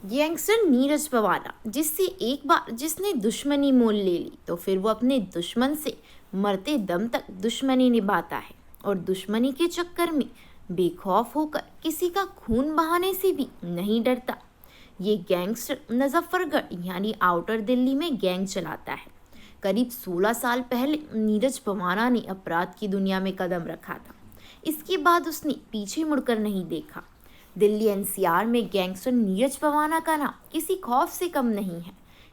Gangster Neeraj पवाना जिससे एक बार जिसने दुश्मनी मोल ले ली तो फिर वो अपने दुश्मन से मरते दम तक दुश्मनी निभाता है और दुश्मनी के चक्कर में बेखौफ होकर किसी का खून बहाने से भी नहीं डरता। ये गैंगस्टर मुजफ्फरगढ़ यानी आउटर दिल्ली में गैंग चलाता है। करीब 16 साल पहले नीरज पवाना ने अपराध की दुनिया में कदम रखा था। इसके बाद उसने पीछे मुड़कर नहीं देखा। दिल्ली एनसीआर में गैंगस्टर नीरज पवाना का नाम किसी खौफ से कम नहीं है।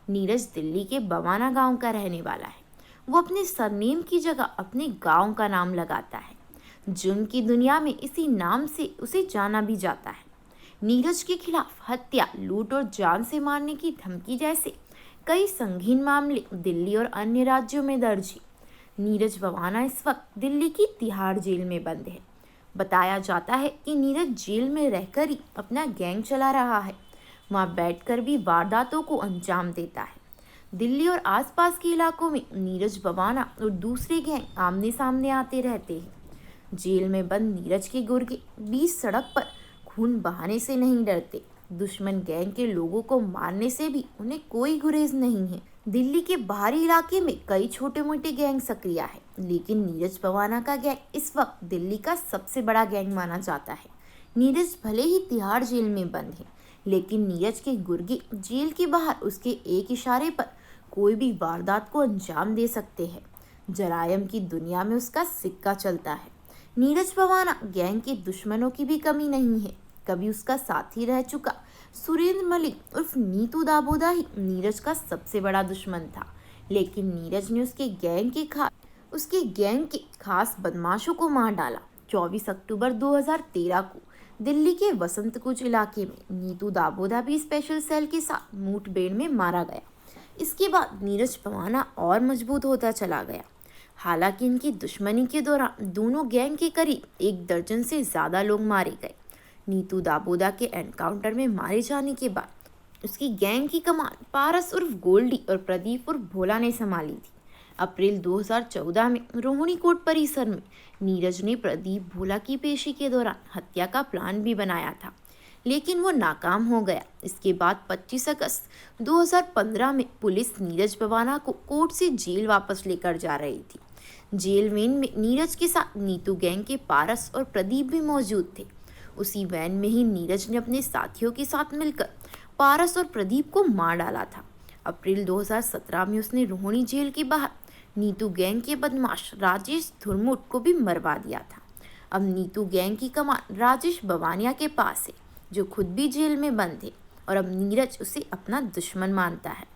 नीरज दिल्ली के बवाना गांव का रहने वाला है। वो अपने सरनेम की जगह अपने गांव का नाम लगाता है। जुर्म की दुनिया में इसी नाम से उसे जाना भी जाता है। नीरज के खिलाफ हत्या, लूट और जान से मारने की धमकी जैसे कई संगीन मामले दिल्ली और अन्य राज्यों में दर्ज है। नीरज पवाना इस वक्त दिल्ली की तिहाड़ जेल में बंद है। बताया जाता है कि नीरज जेल में रहकर ही अपना गैंग चला रहा है। वहाँ बैठकर भी वारदातों को अंजाम देता है। दिल्ली और आसपास के इलाकों में नीरज पवाना और दूसरे गैंग आमने सामने आते रहते हैं। जेल में बंद नीरज के गुर्गे बीच सड़क पर खून बहाने से नहीं डरते। दुश्मन गैंग के लोगों को मारने से भी उन्हें कोई गुरेज नहीं है। दिल्ली के बाहरी इलाके में कई छोटे मोटे गैंग सक्रिय है, लेकिन नीरज पवाना का गैंग इस वक्त दिल्ली का सबसे बड़ा गैंग माना जाता है। नीरज भले ही तिहाड़ जेल में बंद है, लेकिन नीरज के गुर्गे जेल के बाहर उसके एक इशारे पर कोई भी वारदात को अंजाम दे सकते हैं। जरायम की दुनिया में उसका सिक्का चलता है। नीरज पवाना गैंग के दुश्मनों की भी कमी नहीं है। कभी उसका साथी रह चुका सुरेंद्र मलिक उर्फ नीतू दाबोदा ही नीरज का सबसे बड़ा दुश्मन था, लेकिन नीरज ने उसके गैंग के खास बदमाशों को मार डाला। 24 अक्टूबर 2013 को दिल्ली के वसंत कुंज इलाके में नीतू दाबोदा भी स्पेशल सेल के साथ मुठभेड़ में मारा गया। इसके बाद नीरज पवाना और मजबूत होता चला गया। हालांकि इनकी दुश्मनी के दौरान दोनों गैंग के करीब 1 दर्जन से ज्यादा लोग मारे गए। नीतू दाबोदा के एनकाउंटर में मारे जाने के बाद उसकी गैंग की कमान पारस उर्फ गोल्डी और प्रदीप उर्फ भोला ने संभाली थी। अप्रैल 2014 में रोहिणी कोर्ट परिसर में नीरज ने प्रदीप भोला की पेशी के दौरान हत्या का प्लान भी बनाया था, लेकिन वो नाकाम हो गया। इसके बाद 25 अगस्त 2015 में पुलिस नीरज पवाना को कोर्ट से जेल वापस लेकर जा रही थी। जेल वैन में नीरज के साथ नीतू गैंग के पारस और प्रदीप भी मौजूद थे। उसी वैन में ही नीरज ने अपने साथियों के साथ मिलकर पारस और प्रदीप को मार डाला था। अप्रैल 2017 में उसने रोहिणी जेल के बाहर नीतू गैंग के बदमाश राजेश धुरमुट को भी मरवा दिया था। अब नीतू गैंग की कमान राजेश बवानिया के पास है, जो खुद भी जेल में बंद है और अब नीरज उसे अपना दुश्मन मानता है।